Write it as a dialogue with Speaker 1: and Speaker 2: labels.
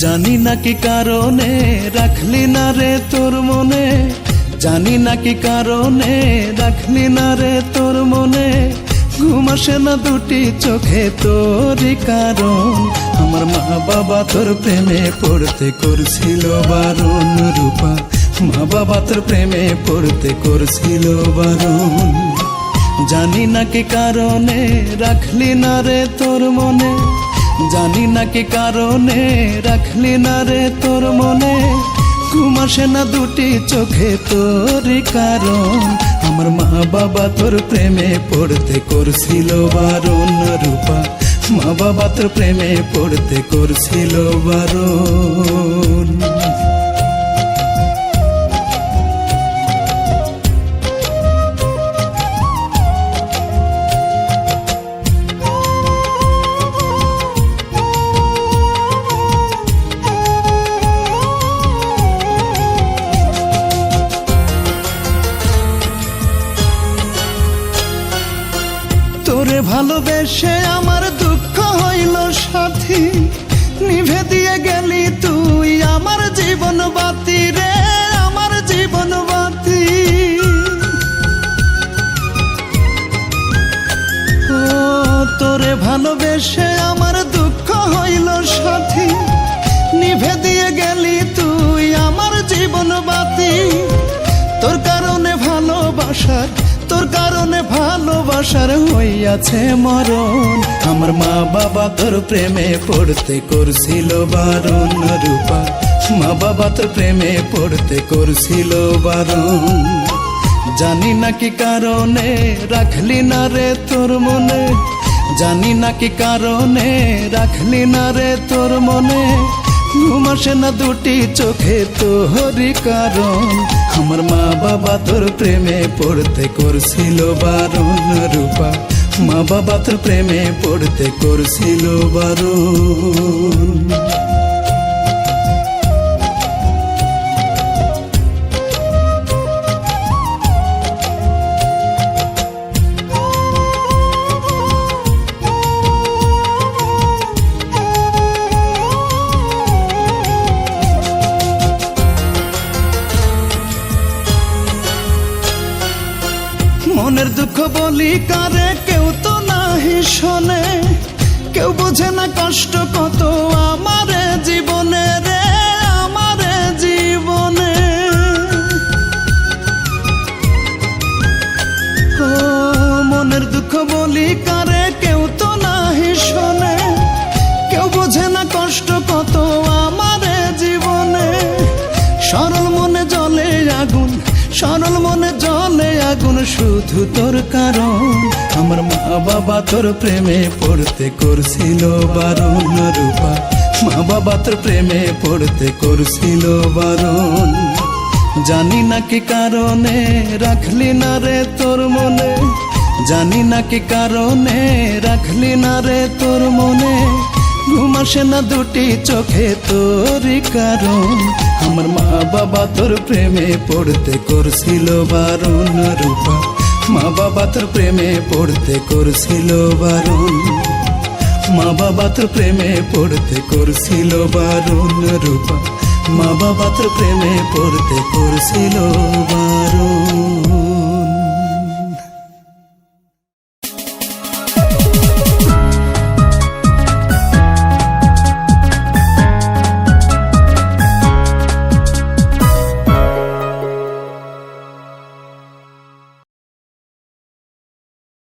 Speaker 1: জানি না কি কারণে রাখলি না রে তোর মনে, জানি না কি কারণে রাখলি না রে তোর মনে, ঘুম আসে না দুটি চোখে তোরই কারণ। আমার মা বাবা তোর প্রেমে পড়তে করছিল বারণ, রূপা মা বাবা তোর প্রেমে পড়তে করছিল বারণ। জানি না কি কারণে রাখলি না রে তোর মনে, জানি না কি কারণে রাখলি না রে তোর মনে, ঘুম আসে না দুটি চোখে তোরই কারণ। আমার মা বাবা তোর প্রেমে পড়তে করছিল বারণ, রূপা মা বাবা তোর প্রেমে পড়তে করছিল বারণ। তোরে ভালোবেসে আমার দুঃখ হইল সাথী, নিভে দিয়ে গেলি তুই আমার জীবন বাতি রে, আমার জীবন বাতি। ও তোরে ভালোবেসে আমার দুঃখ হইল সাথী, নিভে দিয়ে গেলি তুই আমার জীবন বাতি। তোর কারণে ভালোবাসার, তোর কারণে ভালোবাসার হইয়াছে মরণ। আমার মা বাবা তোর প্রেমে পড়তে করছিল বারণ, রূপা মা বাবা তোর প্রেমে পড়তে করছিল বারণ। জানি না কি কারণে রাখলি না রে তোর মনে, জানি না কি কারণে রাখলি না রে তোর মনে, ঘুম আসে না দুটি চোখে তোরই কারণ। আমার মা বাবা তোর প্রেমে পড়তে করছিল বারণ, রূপা মা বাবা তোর প্রেমে পড়তে করছিল বারণ। মনের দুঃখ বলি কারে কেউ তো নাহি শোনে, কেউ বোঝে না কষ্ট কত আমার জীবনে রে, আমার জীবনে। ও মনের দুঃখ বলি কারে কেউ তো নাহি শোনে, কেউ বোঝে না কষ্ট কত আমার জীবনে। সরল মনে জ্বলে আগুন, সরল মনে জ্বলে আগুন শুধু তোর কারণ। আমার মা বাবা তোর প্রেমে পড়তে করছিল বারণ, রূপা মা বাবা তোর প্রেমে পড়তে করছিল বারণ। জানি না কি কারণে রাখলি না রে তোর মনে, জানি না কি কারণে রাখলি না রে তোর মনে, ঘুম আসে না দুটি চোখে তোরই কারণ। আমার মা বাবা তোর প্রেমে পড়তে করছিল বারণ, রূপা মা বাবা তোর প্রেমে পড়তে করছিল বারণ। মা বাবা তোর প্রেমে পড়তে করছিল বারণ, রূপা মা বাবা তোর প্রেমে পড়তে করছিল বারণ।